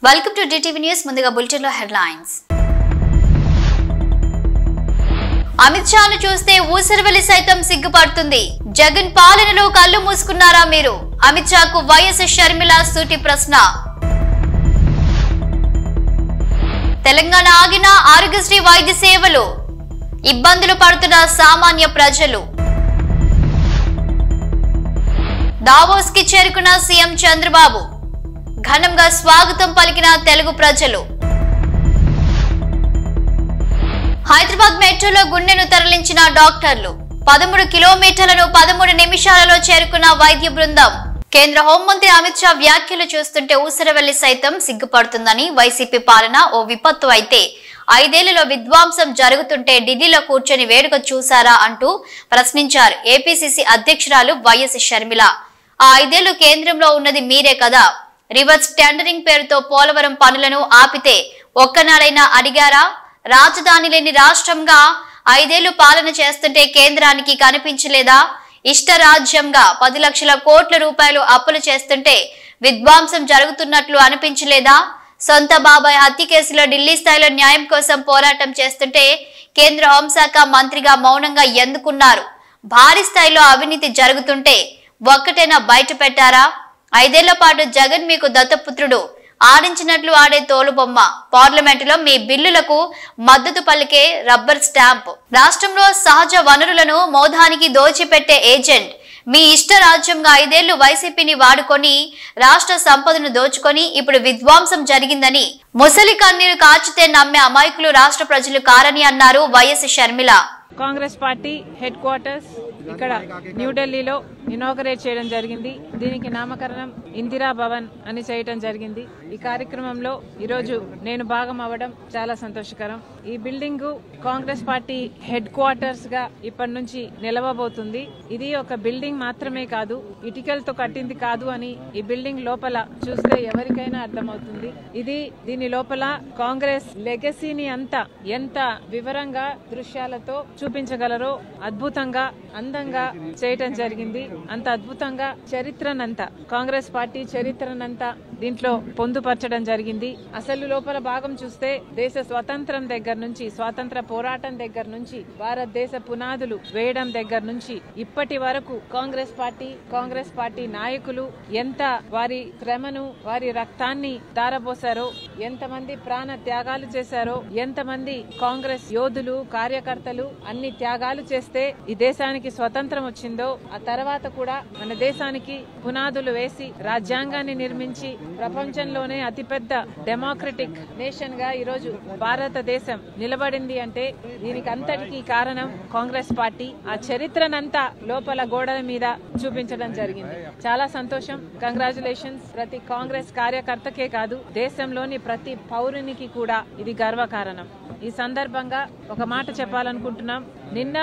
Welcome to DTV news. ముందుగా bulletin లో headlines. Amit షాను చూస్తే ఊసరవెల్లి సైతం సిగ్గుపడుతుంది. జగన్ పాలనలో కళ్ళు మూసుకున్నారా మీరు? అమిత్ షాకు వైఎస్ షర్మిల సూటి ప్రశ్న. తెలంగాణ ఆగిన ఆరోగ్యశ్రీ వైద్య సేవలు, ఇబ్బందులు పడుతున్న సామాన్య ప్రజలు. దావోస్ కి చేరుకున్న సీఎం చంద్రబాబు, ఘనంగా స్వాగతం పలికిన తెలుగు ప్రజలు. హైదరాబాద్ మెట్రోలో గుండెను తరలించిన డాక్టర్లు, 13 కిలోమీటర్లను 13 నిమిషాలలో చేరుకున్న వైద్య బృందం. కేంద్ర హోంమంత్రి అమిత్ షా వ్యాఖ్యలు చూస్తుంటే ఊసరవెల్లి సైతం సిగ్గుపడుతుందని. వైసీపీ పాలన ఓ విపత్తు అయితే 5 ఏళ్లలో విధ్వంసం జరుగుతుంటే ఢిల్లీలో కూర్చొని వేడుక చూసారా అంటూ ప్రశ్నించారు ఏపీసీసీ అధ్యక్షురాలు వైఎస్ షర్మిల. ఆ 5 ఏళ్లు కేంద్రంలో ఉన్నది మీరే కదా. రివర్స్ టెండరింగ్ పేరుతో పోలవరం పనులను ఆపితే ఒక్కనాడైనా అడిగారా? రాజధాని లేని రాష్ట్రంగా 5 ఏళ్లు పాలన చేస్తుంటే కేంద్రానికి కనిపించలేదా? ఇష్టరాజ్యంగా 10 లక్షల కోట్ల రూపాయలు అప్పులు చేస్తుంటే విధ్వంసం జరుగుతున్నట్లు అనిపించలేదా? సొంత బాబాయ్ హత్య కేసులో ఢిల్లీ స్థాయిలో న్యాయం కోసం పోరాటం చేస్తుంటే కేంద్ర హోంశాఖ మంత్రిగా మౌనంగా ఎందుకున్నారు? భారీ స్థాయిలో అవినీతి జరుగుతుంటే ఒక్కటైనా బయట పెట్టారా? 5 ఏళ్ల పాటు జగన్ మీకు దత్తపుత్రుడు, ఆడించినట్లు ఆడే తోలుబొమ్మ. పార్లమెంటులో మీ బిల్లులకు మద్దతు పలికే రబ్బర్ స్టాంప్. రాష్ట్రంలో సహజ వనరులను మోదానికి దోచిపెట్టే ఏజెంట్. మీ ఇష్ట రాజ్యంగా 5 ఏళ్లు వైసీపీని వాడుకొని రాష్ట్ర సంపదను దోచుకొని ఇప్పుడు విధ్వంసం జరిగిందని ముసలి కన్నీరు కాచితే నమ్మే అమాయకులు రాష్ట్ర ప్రజలు కారని అన్నారు YS Sharmila. Congress party head quarters ఇక్కడ న్యూఢిల్లీలో ఇనాగరేట్ చేయడం జరిగింది. దీనికి నామకరణం ఇందిరా భవన్ అని చేయడం జరిగింది. ఈ కార్యక్రమంలో ఈరోజు నేను భాగం అవ్వడం చాలా సంతోషకరం. ఈ building Congress party head quarters గా ఇప్పటి నుంచి నిలవబోతుంది. ఇది ఒక బిల్డింగ్ మాత్రమే కాదు, ఇటుకలతో కట్టింది కాదు అని ఈ బిల్డింగ్ లోపల చూస్తే ఎవరికైనా అర్థమవుతుంది. దీని లోపల కాంగ్రెస్ లెగసీని అంతా ఎంత వివరంగా దృశ్యాలతో చూపించగలరో అద్భుతంగా అందంగా చేయటం జరిగింది. అంత అద్భుతంగా చరిత్రనంతా, కాంగ్రెస్ పార్టీ చరిత్రనంతా దీంట్లో పొందుపరచడం జరిగింది. అసలు లోపల భాగం చూస్తే దేశ స్వతంత్రం దగ్గర నుంచి, స్వాతంత్ర పోరాటం దగ్గర నుంచి, భారతదేశ పునాదులు వేయడం దగ్గర నుంచి ఇప్పటి వరకు కాంగ్రెస్ పార్టీ నాయకులు ఎంత వారి శ్రమను, వారి రక్తాన్ని ధారపోసారో, ఎంతమంది ప్రాణ త్యాగాలు చేశారో, ఎంతమంది కాంగ్రెస్ యోధులు, కార్యకర్తలు అన్ని త్యాగాలు చేస్తే ఈ దేశానికి స్వతంత్రం వచ్చిందో, ఆ తర్వాత కూడా మన దేశానికి పునాదులు వేసి రాజ్యాంగాన్ని నిర్మించి ప్రపంచంలోనే అతిపెద్ద డెమోక్రటిక్ నేషన్ గా ఈరోజు భారతదేశం నిలబడింది అంటే దీనికి అంతటికీ కారణం కాంగ్రెస్ పార్టీ. ఆ చరిత్రనంతా లోపల గోడల మీద చూపించడం జరిగింది. చాలా సంతోషం. కంగ్రాచులేషన్స్. ప్రతి కాంగ్రెస్ కార్యకర్తకే కాదు, దేశంలోని ప్రతి పౌరునికి కూడా ఇది గర్వకారణం. ఈ సందర్భంగా ఒక మాట చెప్పాలనుకుంటున్నాం. నిన్న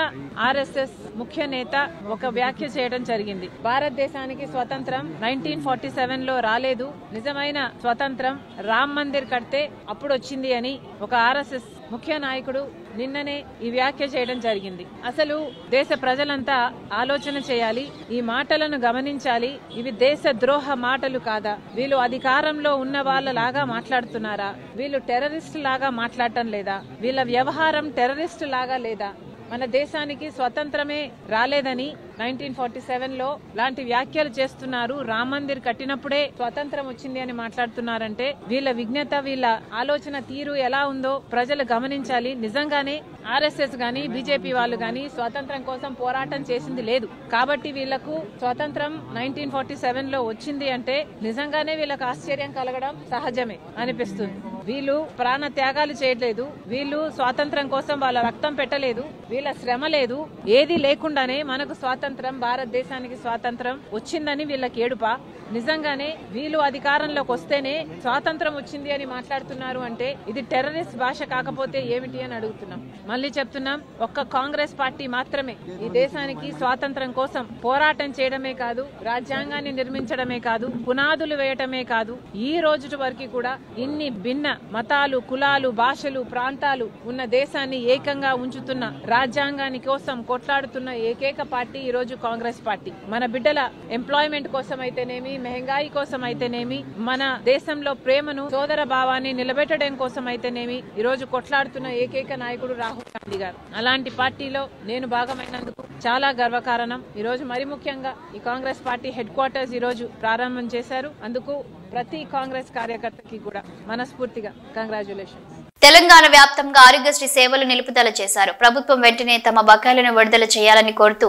ఆర్ఎస్ఎస్ ముఖ్య నేత ఒక వ్యాఖ్య చేయడం జరిగింది. భారతదేశానికి స్వతంత్రం 1947 లో రాలేదు, నిజమైన స్వతంత్రం రామ్ మందిర్ కడితే అప్పుడు వచ్చింది అని ఒక ఆర్ఎస్ఎస్ ముఖ్య నాయకుడు నిన్ననే ఈ వ్యాఖ్య చేయడం జరిగింది. అసలు దేశ ప్రజలంతా ఆలోచన చేయాలి, ఈ మాటలను గమనించాలి. ఇవి దేశ ద్రోహ మాటలు కాదా? వీళ్ళు అధికారంలో ఉన్న వాళ్ళలాగా మాట్లాడుతున్నారా? వీళ్ళు టెర్రరిస్ట్ లాగా మాట్లాడటం లేదా? వీళ్ళ వ్యవహారం టెర్రరిస్ట్ లాగా లేదా? మన దేశానికి స్వతంత్రమే రాలేదని 1947 లో లాంటి వ్యాఖ్యలు చేస్తున్నారు. రామ్ మందిర్ కట్టినప్పుడే స్వతంత్రం వచ్చింది అని మాట్లాడుతున్నారంటే వీళ్ళ విజ్ఞత, వీళ్ళ ఆలోచన తీరు ఎలా ఉందో ప్రజలు గమనించాలి. నిజంగానే ఆర్ఎస్ఎస్ గాని, బీజేపీ వాళ్ళు గాని స్వాతంత్రం కోసం పోరాటం చేసింది లేదు. కాబట్టి వీళ్లకు స్వతంత్రం 1947 లో వచ్చింది అంటే నిజంగానే వీళ్ళకు ఆశ్చర్యం కలగడం సహజమే అనిపిస్తుంది. వీళ్ళు ప్రాణ త్యాగాలు చేయలేదు, వీళ్ళు స్వాతంత్రం కోసం వాళ్ళ రక్తం పెట్టలేదు, వీళ్ళ శ్రమ లేదు, ఏది లేకుండానే మనకు స్వాతంత్రం, భారతదేశానికి స్వాతంత్రం వచ్చిందని వీళ్ళకి ఏడుపా? నిజంగానే వీళ్ళు అధికారంలోకి వస్తేనే స్వాతంత్రం వచ్చింది అని మాట్లాడుతున్నారు అంటే ఇది టెర్రరిస్ట్ భాష కాకపోతే ఏమిటి అని అడుగుతున్నాం. మళ్ళీ చెప్తున్నాం, ఒక్క కాంగ్రెస్ పార్టీ మాత్రమే ఈ దేశానికి స్వాతంత్రం కోసం పోరాటం చేయడమే కాదు, రాజ్యాంగాన్ని నిర్మించడమే కాదు, పునాదులు వేయటమే కాదు, ఈ రోజు వరకు కూడా ఇన్ని భిన్న మతాలు, కులాలు, భాషలు, ప్రాంతాలు ఉన్న దేశాన్ని ఏకంగా ఉంచుతున్న, రాజ్యాంగాన్ని కోసం కొట్లాడుతున్న ఏకైక పార్టీ ఈ ఈరోజు కాంగ్రెస్ పార్టీ మన బిడ్డల ఎంప్లాయ్మెంట్ కోసం అయితేనేమి, మెహంగాయి కోసం అయితేనేమి, మన దేశంలో ప్రేమను, సోదర భావాన్ని నిలబెట్టడం కోసం అయితేనేమి ఈరోజు కొట్లాడుతున్న ఏకైక నాయకుడు రాహుల్ గాంధీ గారు. అలాంటి పార్టీలో నేను భాగమైనందుకు చాలా గర్వకారణం. ఈరోజు మరి ముఖ్యంగా ఈ కాంగ్రెస్ పార్టీ హెడ్ క్వార్టర్స్ ఈరోజు ప్రారంభం చేశారు. అందుకు ప్రతి కాంగ్రెస్ కార్యకర్తకి కూడా మనస్ఫూర్తిగా కంగ్రాచ్యులేషన్స్. తెలంగాణ వ్యాప్తంగా ఆరోగ్యశ్రీ సేవలు నిలుపుదల చేశారు. ప్రభుత్వం వెంటనే తమ బకాయిలను విడుదల చేయాలని కోరుతూ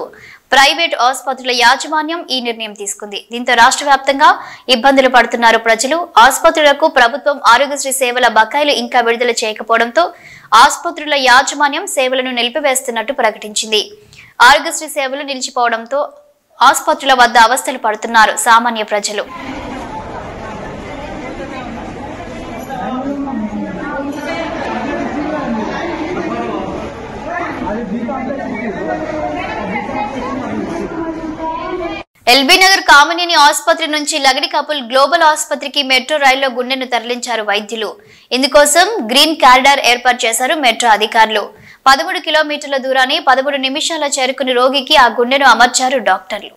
ప్రైవేట్ ఆసుపత్రుల యాజమాన్యం ఈ నిర్ణయం తీసుకుంది. దీంతో రాష్ట్ర వ్యాప్తంగా ఇబ్బందులు పడుతున్నారు ప్రజలు. ఆసుపత్రులకు ప్రభుత్వం ఆరోగ్యశ్రీ సేవల బకాయిలు ఇంకా విడుదల చేయకపోవడంతో ఆసుపత్రుల యాజమాన్యం సేవలను నిలిపివేస్తున్నట్టు ప్రకటించింది. ఆరోగ్యశ్రీ సేవలు నిలిచిపోవడంతో ఆసుపత్రుల వద్ద అవస్థలు పడుతున్నారు సామాన్య ప్రజలు. ఎల్బీ నగర్ కామినేని ఆసుపత్రి నుంచి లగడికపుల్ గ్లోబల్ ఆసుపత్రికి మెట్రో రైల్లో గుండెను తరలించారు వైద్యులు. ఇందుకోసం గ్రీన్ కారిడార్ ఏర్పాటు చేశారు మెట్రో అధికారులు. 13 కిలోమీటర్ల దూరాన్ని 13 నిమిషాల చేరుకుని రోగికి ఆ గుండెను అమర్చారు డాక్టర్లు.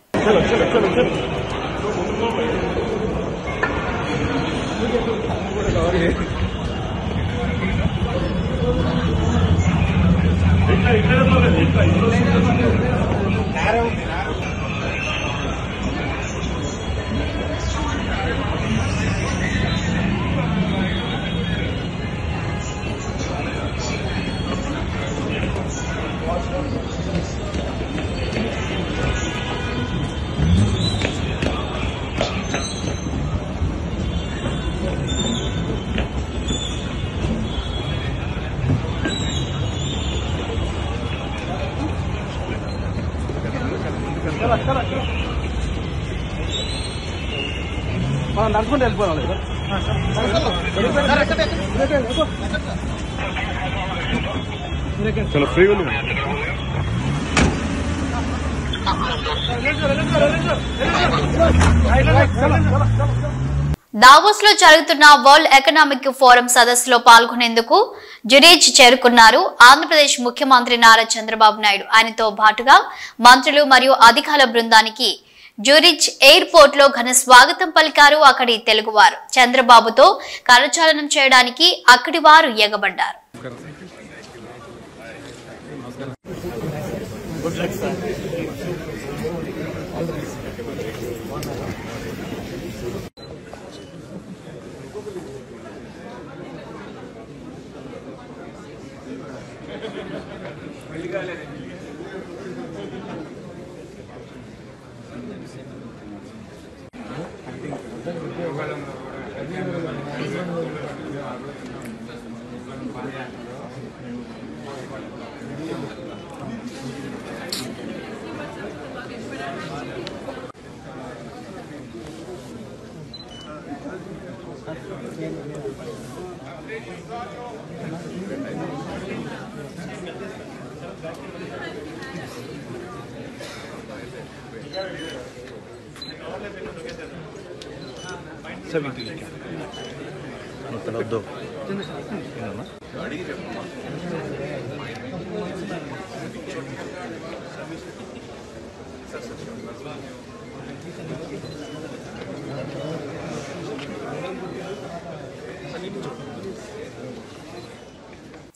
నడుచుకుంటూ వెళ్ళిపోవాలి. చాలా ఫ్రీగా ఉంది. దావోస్ లో జరుగుతున్న వరల్డ్ ఎకనామిక్ ఫోరం సదస్సులో పాల్గొనేందుకు జురీచ్ చేరుకున్నారు ఆంధ్రప్రదేశ్ ముఖ్యమంత్రి నారా చంద్రబాబు నాయుడు. ఆయనతో పాటుగా మంత్రులు మరియు అధికారుల బృందానికి జూరిచ్ ఎయిర్పోర్ట్ లో ఘన స్వాగతం పలికారు అక్కడి తెలుగువారు. చంద్రబాబుతో కరచాలనం చేయడానికి అక్కడి వారు ఎగబడ్డారు.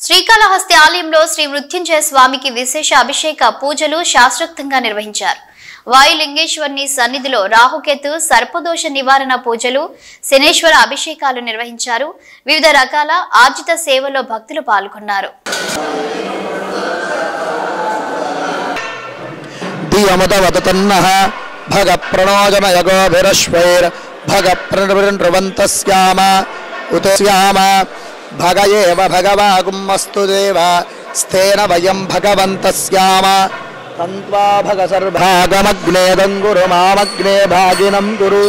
శ్రీకాళహస్తి ఆలయంలో శ్రీ మృత్యుంజయ స్వామికి విశేష అభిషేక పూజలు శాస్త్రోక్తంగా నిర్వహించారు. వాయులింగేశ్వరుని సన్నిధిలో రాహుకేతు సర్పదోష నివారణ పూజలు, శనేశ్వర అభిషేకాలు నిర్వహించారు. వివిధ రకాల ఆర్జిత సేవల్లో భక్తులు పాల్గొన్నారు. భగయేవ భగవాగుమస్తు దేవ స్థేన వయం భగవంతస్యామ తంత్వా భగ సర్భాగమగ్నేదంగురు మామగ్నే భాగినం గురు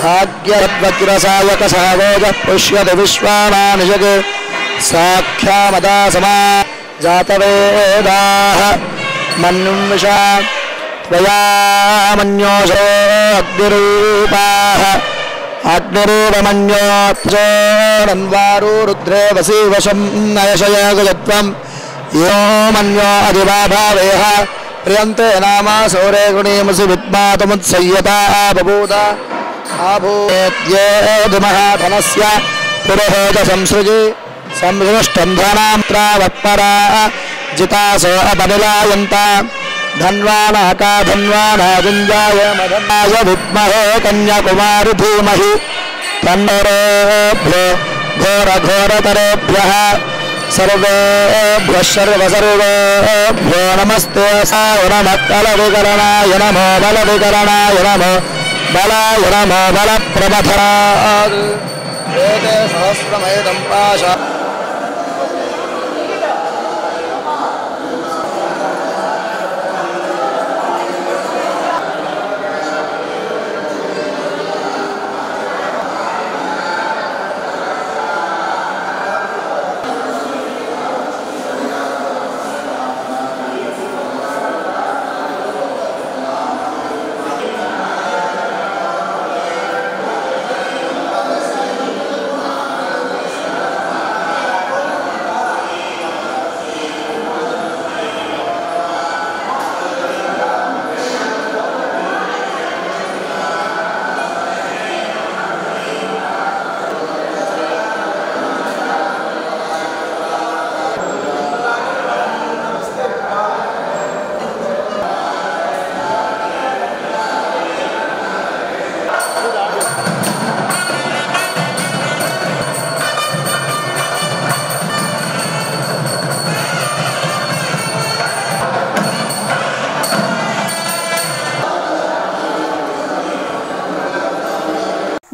భాగ్యవజ్రసాయక సావోజ పుష్యతి విశ్వానానిషగ్ సాఖ్యామదా సమా జాతవేదాః మన్యుం విషా త్వయామన్యోషో అగ్నిరూపాః అగ్నిరూపమన్యోన్వారో రుద్రే వసీవశం నయశయాగత్వం యో మన్యో అధివాభావేహ ప్రియంతే నామా సౌరే గుణీమసి విద్మాతముత్సయ్యతా బభూత ఆభూయేద్యేదుమహాధనస్య పురోహోత సంసృజి సంసృష్టంధనాం త్రావత్పరా జితాసో అపనిలాయంత ధన్వానాకా ధన్వానాజుంజాయ మధన్నాయ విద్మహే కన్యాకుమారి ధీమహి తన్నోరేభ్యో ఘోరఘోరతరేభ్యః సర్వేభ్యః సర్వసర్వేభ్యో నమస్తే సావనమక్కలవికరణాయ నమో బలవికరణాయ నమో బలాయ నమో బలప్రమథనాద్ ఏతే సహస్రమేదం పాశ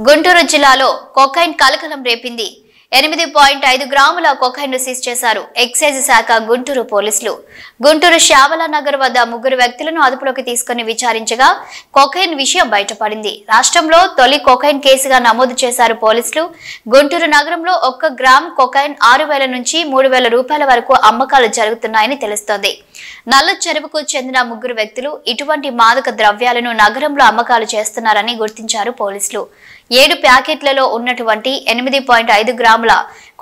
గుంటూరు జిల్లాలో కొకైన్ కలకలం రేపింది. 8.5 గ్రాముల కొకైన్ ను సీజ్ చేశారు ఎక్సైజ్ శాఖ గుంటూరు పోలీసులు. గుంటూరు శ్యామల నగర్ వద్ద 3 వ్యక్తులను అదుపులోకి తీసుకుని విచారించగా కొకైన్ విషయం బయటపడింది. రాష్ట్రంలో తొలి కొకైన్ కేసుగా నమోదు చేశారు పోలీసులు. గుంటూరు నగరంలో 1 గ్రామ్ కొకైన్ 6,000 నుంచి 3,000 రూపాయల వరకు అమ్మకాలు జరుగుతున్నాయని తెలుస్తోంది. నల్ల చెరువుకు చెందిన 3 వ్యక్తులు ఇటువంటి మాదక ద్రవ్యాలను నగరంలో అమ్మకాలు చేస్తున్నారని గుర్తించారు పోలీసులు. 7 ప్యాకెట్లలో ఉన్నటువంటి 8.5 గ్రాముల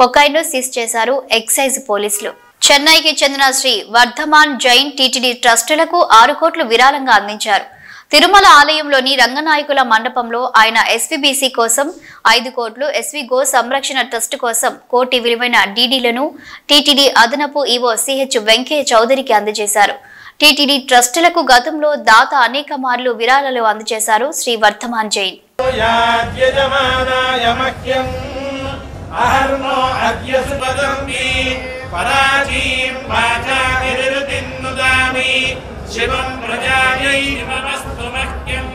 కొకైన్ ను సీజ్ చేశారు ఎక్సైజ్ పోలీసులు. చెన్నైకి చెందిన శ్రీ వర్ధమాన్ జైన్ టీటీడీ ట్రస్టులకు 6 కోట్లు విరాళంగా అందించారు. తిరుమల ఆలయంలోని రంగనాయకుల మండపంలో ఆయన ఎస్వీబీసీ కోసం 5 కోట్లు, ఎస్వీ గో సంరక్షణ ట్రస్ట్ కోసం 1 కోటి విలువైన డీడీలను టీటీడీ అదనపు ఈవో సిహెచ్ వెంకయ్య చౌదరికి అందజేశారు. టీటీడీ ట్రస్టులకు గతంలో దాత అనేక మార్లు విరాళాలు అందజేశారు శ్రీ వర్ధమాన్ జైన్. శివం ప్రజాయై నమస్తు మహ్యం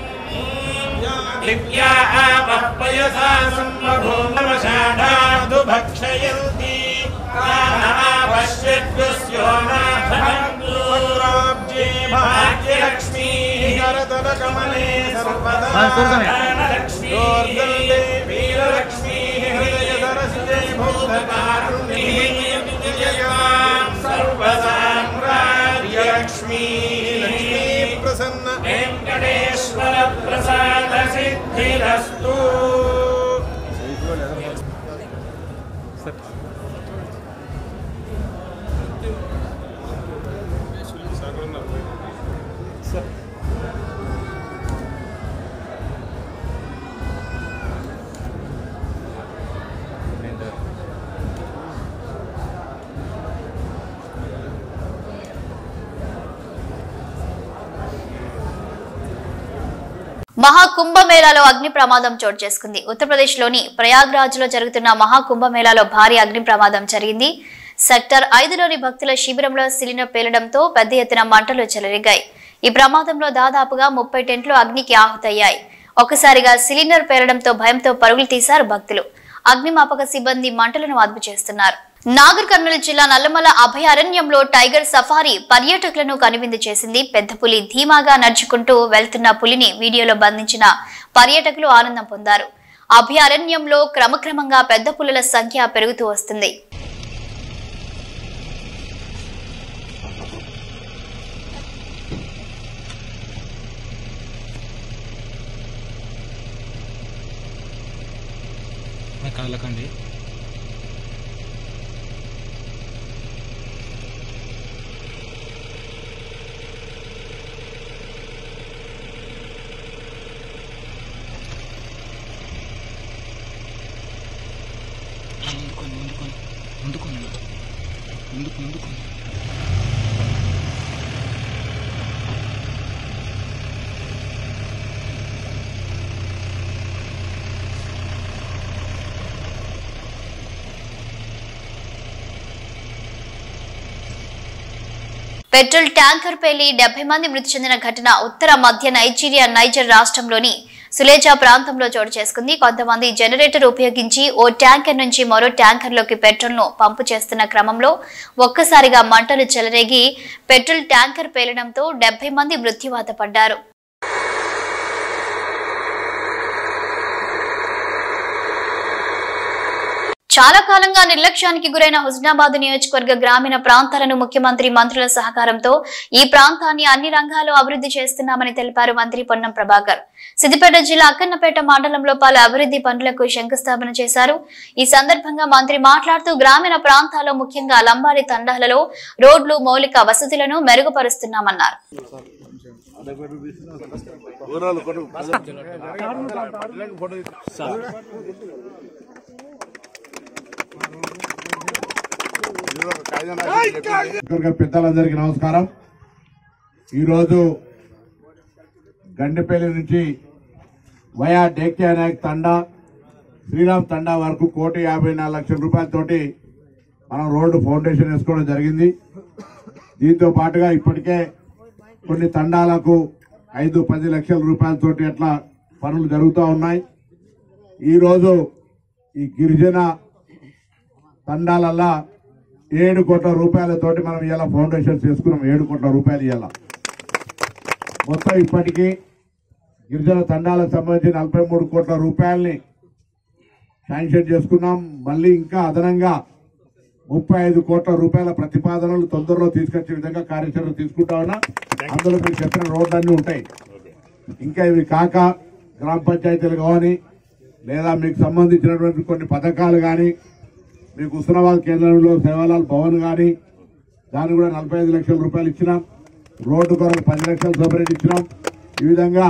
దివ్యా ఆపయసా సంభూమషాఢాదు భక్షయంతి నామపశ్యద్గుస్యోనాథమంతురాబ్జే భాగ్యలక్ష్మీ కరతలకమలే సర్వదానలక్ష్మీ దోర్దల్దే వీరలక్ష్మీ హృదయదరసిజే భూతకారుణ్యీ సర్వసామ్రాజ్యలక్ష్మీ ప్రసన్న వెంకటేశ్వర ప్రసాద సిద్ధిరస్తు. మహాకుంభమేళాలో అగ్ని ప్రమాదం చోటు చేసుకుంది. ఉత్తరప్రదేశ్ లోని ప్రయాగ్రాజ్ లో జరుగుతున్న మహాకుంభమేళాలో భారీ అగ్ని ప్రమాదం జరిగింది. సెక్టర్ 5లోని భక్తుల శిబిరంలో సిలిండర్ పేలడంతో పెద్ద ఎత్తున మంటలు చెలరేగాయి. ఈ ప్రమాదంలో దాదాపుగా 30 టెంట్లు అగ్నికి ఆహుతయ్యాయి. ఒక్కసారిగా సిలిండర్ పేలడంతో భయంతో పరుగులు తీశారు భక్తులు. అగ్నిమాపక సిబ్బంది మంటలను అదుపు చేస్తున్నారు. నాగర్ కర్నూలు జిల్లా నల్లమల అభయారణ్యంలో టైగర్ సఫారీ పర్యాటకులను కనువిందు చేసింది. పెద్ద పులి ధీమాగా నడుచుకుంటూ వెళ్తున్న పులిని వీడియోలో బంధించిన పర్యాటకులు ఆనందం పొందారు. అభయారణ్యంలో క్రమక్రమంగా పెద్ద పులుల సంఖ్య పెరుగుతూ వస్తుంది. పెట్రోల్ ట్యాంకర్ పేలి 70 మంది మృతి చెందిన ఘటన ఉత్తర మధ్య నైజర్ రాష్ట్రంలోని సులేజా ప్రాంతంలో చోటు చేసుకుంది. కొంతమంది జనరేటర్ ఉపయోగించి ఓ ట్యాంకర్ నుంచి మరో ట్యాంకర్లోకి పెట్రోల్ ను పంపు చేస్తున్న క్రమంలో ఒక్కసారిగా మంటలు చెలరేగి పెట్రోల్ ట్యాంకర్ పేలడంతో 70 మంది మృత్యువాత పడ్డారు. చాలా కాలంగా నిర్లక్ష్యానికి గురైన హుస్నాబాద్ నియోజకవర్గ గ్రామీణ ప్రాంతాలను ముఖ్యమంత్రి మంత్రుల సహకారంతో ఈ ప్రాంతాన్ని అన్ని రంగాల్లో అభివృద్ధి చేస్తున్నామని తెలిపారు మంత్రి పొన్నం ప్రభాకర్. సిద్దిపేట జిల్లా అక్కన్నపేట మండలంలో పలు అభివృద్ధి పనులకు శంకుస్థాపన చేశారు. ఈ సందర్భంగా మంత్రి మాట్లాడుతూ గ్రామీణ ప్రాంతాల్లో ముఖ్యంగా లంబాడి తండాలలో రోడ్లు, మౌలిక వసతులను మెరుగుపరుస్తున్నామన్నారు. పెద్దలందరికీ నమస్కారం. ఈరోజు గండిపల్లి నుంచి వయా డేకే నాయక్ తండా, శ్రీరామ్ తండా వరకు 1,54,00,000 రూపాయలతోటి మనం రోడ్డు ఫౌండేషన్ వేసుకోవడం జరిగింది. దీంతో పాటుగా ఇప్పటికే కొన్ని తండాలకు 5-10 లక్షల రూపాయలతోటి అట్లా పనులు జరుగుతూ ఉన్నాయి. ఈరోజు ఈ గిరిజన తండాలల్లా 7 కోట్ల రూపాయలతోటి మనం ఇలా ఫౌండేషన్ చేసుకున్నాం. 7 కోట్ల రూపాయలు ఇవాళ మొత్తం ఇప్పటికీ గిరిజన తండాలకు సంబంధించి 43 కోట్ల రూపాయలని శాంక్షన్ చేసుకున్నాం. మళ్ళీ ఇంకా అదనంగా 35 కోట్ల రూపాయల ప్రతిపాదనలు తొందరలో తీసుకొచ్చే విధంగా కార్యాచరణ తీసుకుంటా ఉన్నా. అందులో మీకు చెప్పిన రోడ్లన్నీ ఉంటాయి. ఇంకా ఇవి కాక గ్రామ పంచాయతీలు కానీ లేదా మీకు సంబంధించినటువంటి కొన్ని పథకాలు కానీ, మీకు హుస్నాబాద్ కేంద్రంలో సేవాలాల్ భవన్ కానీ దాన్ని కూడా 45 లక్షల రూపాయలు ఇచ్చినాం. రోడ్డు కొరకు 10 లక్షల సపరేట్ ఇచ్చినాం. ఈ విధంగా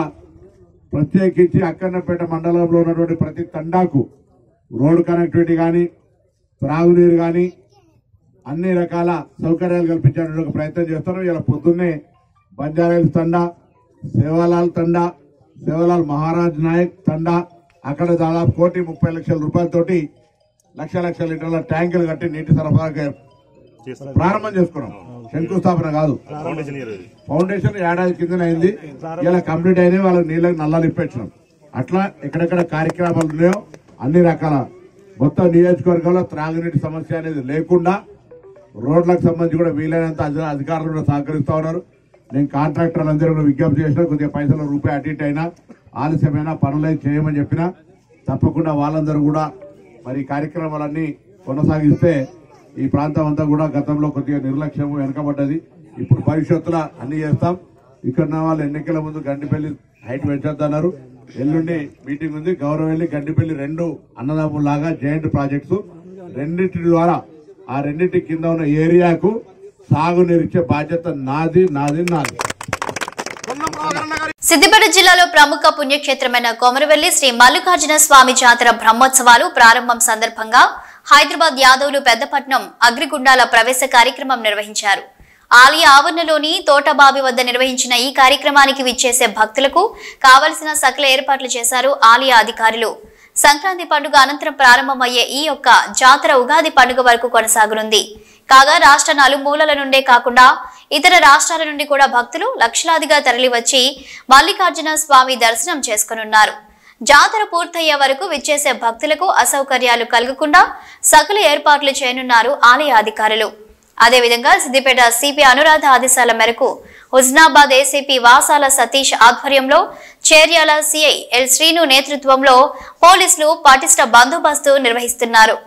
ప్రత్యేకించి అక్కన్నపేట మండలంలో ఉన్నటువంటి ప్రతి తండాకు రోడ్డు కనెక్టివిటీ కానీ, త్రాగునీరు కానీ అన్ని రకాల సౌకర్యాలు కల్పించేటువంటి ఒక ప్రయత్నం చేస్తున్నాం. ఇలా పొద్దున్నే బంజారాహిల్స్ తండా, సేవాలాల్ తండా, సేవాలాల్ మహారాజ్ నాయక్ తండా అక్కడ దాదాపు 1,30,00,000 రూపాయలతోటి లక్షల లీటర్ల ట్యాంకులు కట్టి నీటి సరఫరా ప్రారంభం చేసుకున్నాం. శంకుస్థాపన కాదు, ఫౌండేషన్ ఏడాది కింద అయింది. ఇలా కంప్లీట్ అయినాయి. వాళ్ళకి నీళ్ళకి నల్లాలు ఇప్పించినాం. అట్లా ఎక్కడెక్కడ కార్యక్రమాలు ఉన్నాయో అన్ని రకాల మొత్తం నియోజకవర్గంలో త్రాగునీటి సమస్య అనేది లేకుండా రోడ్లకు సంబంధించి కూడా వీలైనంత అధికారులు కూడా సహకరిస్తా ఉన్నారు. నేను కాంట్రాక్టర్లందరూ కూడా విజ్ఞప్తి చేసినా కొద్దిగా పైసల రూపాయి అటు ఇటు అయినా ఆలస్యమైనా పనులు చేయమని చెప్పినా తప్పకుండా వాళ్ళందరూ కూడా మరి కార్యక్రమాలన్నీ కొనసాగిస్తే ఈ ప్రాంతం అంతా కూడా గతంలో కొద్దిగా నిర్లక్ష్యము వెనకబడ్డది. ఇప్పుడు భవిష్యత్తులో అన్ని చేస్తాం. ఇక్కడ వాళ్ళు ఎన్నికల ముందు గండిపల్లి హైట్ పెంచొద్దన్నారు. ఎల్లుండి మీటింగ్ ఉంది. గౌరవెల్లి గండిపల్లి 2 అన్నదమ్ములాగా జాయింట్ ప్రాజెక్ట్స్ రెండింటి ద్వారా ఆ రెండింటి కింద ఉన్న ఏరియాకు సాగునీరిచ్చే బాధ్యత నాది. సిద్దిపేట జిల్లాలో ప్రముఖ పుణ్యక్షేత్రమైన కొమరవెల్లి శ్రీ మల్లికార్జున స్వామి జాతర బ్రహ్మోత్సవాలు ప్రారంభం సందర్భంగా హైదరాబాద్ యాదవులు పెద్దపట్నం అగ్రిగుండాల ప్రవేశ కార్యక్రమం నిర్వహించారు. ఆలయ ఆవరణలోని తోటబావి వద్ద నిర్వహించిన ఈ కార్యక్రమానికి విచ్చేసే భక్తులకు కావలసిన సకల ఏర్పాట్లు చేశారు ఆలయ అధికారులు. సంక్రాంతి పండుగ అనంతరం ప్రారంభమయ్యే ఈ యొక్క జాతర ఉగాది పండుగ వరకు కొనసాగనుంది. కాగా రాష్ట్ర నలుమూలల నుండే కాకుండా ఇతర రాష్ట్రాల నుండి కూడా భక్తులు లక్షలాదిగా తరలివచ్చి మల్లికార్జున స్వామి దర్శనం చేసుకునున్నారు. జాతర పూర్తయ్యే వరకు విచ్చేసే భక్తులకు అసౌకర్యాలు కలగకుండా సకల ఏర్పాట్లు చేయనున్నారు ఆలయ అధికారులు. అదేవిధంగా సిద్దిపేట సిపి అనురాధ ఆదేశాల మేరకు హుస్నాబాద్ ఏసీపీ వాసాల సతీష్ ఆధ్వర్యంలో చేర్యాల సిఐ ఎల్ శ్రీను నేతృత్వంలో పోలీసులు పటిష్ట బందోబస్తు నిర్వహిస్తున్నారు.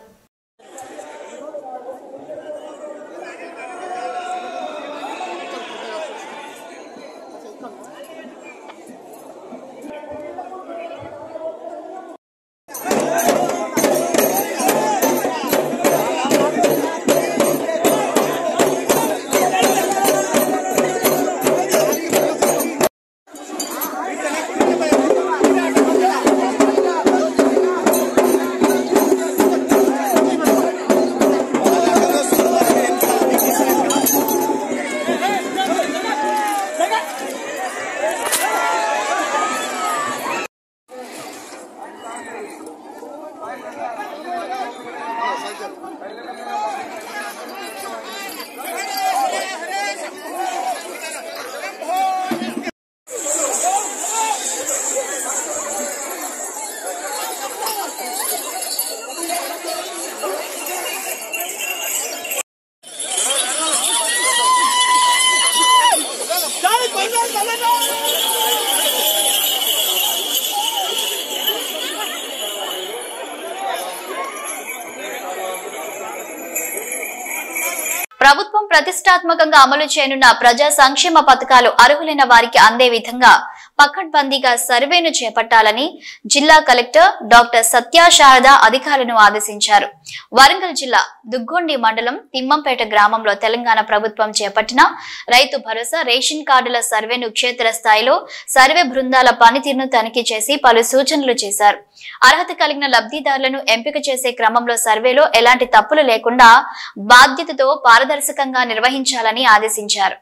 ప్రభుత్వం ప్రతిష్టాత్మకంగా అమలు చేయనున్న ప్రజా సంక్షేమ పథకాలు అర్హులైన వారికి అందే విధంగా పకడ్బందీగా సర్వేను చేపట్టాలని జిల్లా కలెక్టర్ డాక్టర్ సత్య శారద అధికారులను ఆదేశించారు. వరంగల్ జిల్లా దుగ్గొండి మండలం తిమ్మంపేట గ్రామంలో తెలంగాణ ప్రభుత్వం చేపట్టిన రైతు భరోసా రేషన్ కార్డుల సర్వేను క్షేత్రస్థాయిలో సర్వే బృందాల పనితీరును తనిఖీ చేసి పలు సూచనలు చేశారు. అర్హత కలిగిన లబ్ధిదారులను ఎంపిక చేసే క్రమంలో సర్వేలో ఎలాంటి తప్పులు లేకుండా బాధ్యతతో పారదర్శకంగా నిర్వహించాలని ఆదేశించారు.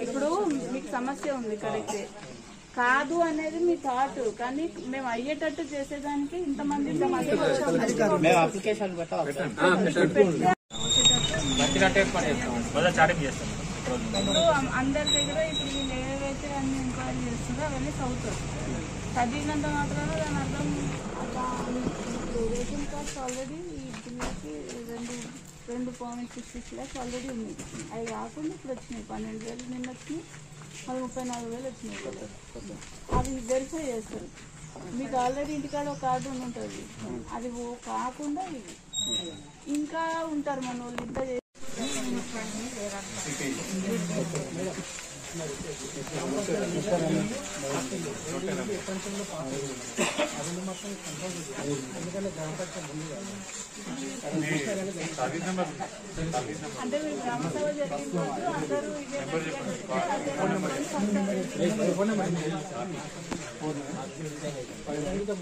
ఇప్పుడు మీకు సమస్య ఉంది కరెక్టే కాదు అనేది మీ థాట్, కానీ మేము అయ్యేటట్టు చేసేదానికి ఇంతమంది ఇప్పుడు అందరి దగ్గర ఇప్పుడు వీళ్ళు ఏవైతే అన్ని ఎంక్వైరీ చేస్తున్నారో అవన్నీ చదువుతారు. చదివినంత మాత్రాన దాని అర్థం రేషన్ కార్డ్స్ ఆల్రెడీ ఈ జిల్లాకి 2.66 lakhs ఆల్రెడీ ఉంది. అవి కాకుండా ఇప్పుడు వచ్చినాయి 12,000 నిన్న వచ్చినాయి, అది 34,000 వచ్చినాయి. అవి వెరిఫై చేస్తారు. మీకు ఆల్రెడీ ఇంటికాడ ఒక కార్డు ఉంటుంది, అది కాకుండా ఇవి ఇంకా ఉంటారు మన వాళ్ళు ఇంత చేసి అంటే మీరు గ్రామ సభ జరిగినప్పుడు అందరూ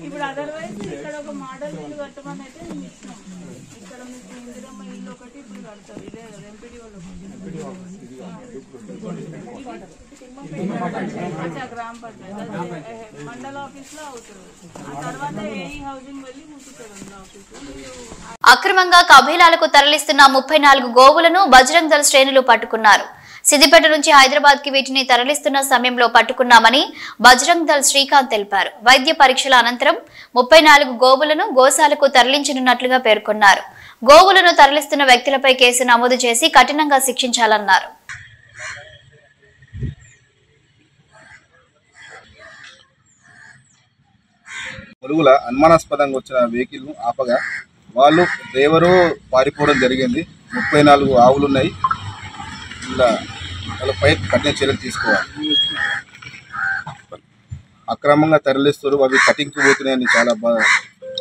ఇప్పుడు అదర్వైజ్ ఇక్కడ ఒక మోడల్ ఇల్లు కట్టమని అయితే మేము ఇచ్చినాం. ఇక్కడ మీకు ఇందిరమ్మ ఇల్లు ఒకటి ఇప్పుడు కడతారు, ఇదే కదా ఎంపీడీ వాళ్ళు గ్రామ పంచాయతీ మండల ఆఫీస్ లో అవుతుంది. ఆ తర్వాత ఏఈ హౌసింగ్ వెళ్ళి ముట్టుతారు ఆఫీస్. అక్రమంగా కబీలాలకు తరలిస్తున్న 34 గోవులను బజరంగ్ దళ్ శ్రేణులు పట్టుకున్నారు. సిద్దిపేట నుంచి హైదరాబాద్ కి వీటిని తరలిస్తున్న సమయంలో పట్టుకున్నామని బజరంగ్ దళ్ శ్రీకాంత్ తెలిపారు. వైద్య పరీక్షల అనంతరం 34 గోవులను గోశాలకు తరలించనున్నట్లుగా పేర్కొన్నారు. గోవులను తరలిస్తున్న వ్యక్తులపై కేసు నమోదు చేసి కఠినంగా శిక్షించాలన్నారు. ములుగుల అనుమానాస్పదంగా వచ్చిన వెహికల్ ను ఆపగా వాళ్ళు డ్రైవరు పారిపోవడం జరిగింది. 34 ఆవులు ఉన్నాయి. ఇలా వాళ్ళపై కఠిన చర్యలు తీసుకోవాలి. అక్రమంగా తరలిస్తారు, అవి కటింగ్కి పోతున్నాయని చాలా బాగా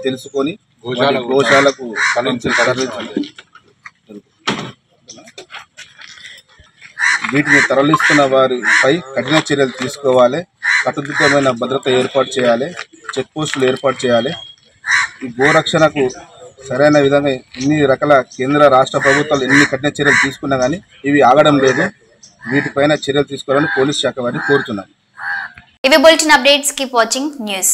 తెలుసుకొని గోశాలకు వీటిని తరలిస్తున్న వారిపై కఠిన చర్యలు తీసుకోవాలి. కట్టుదిట్టమైన భద్రత ఏర్పాటు చేయాలి, చెక్ పోస్టులు ఏర్పాటు చేయాలి. ఈ గోరక్షణకు సరైన విధంగా ఎన్ని రకాల కేంద్ర రాష్ట్ర ప్రభుత్వాలు ఎన్ని కఠిన చర్యలు తీసుకున్నా కానీ ఇవి ఆగడం లేదు. వీటిపైన చర్యలు తీసుకోవాలని పోలీస్ శాఖ వారిని కోరుతున్నాం. ఇవి bulletin updates. Keep watching news.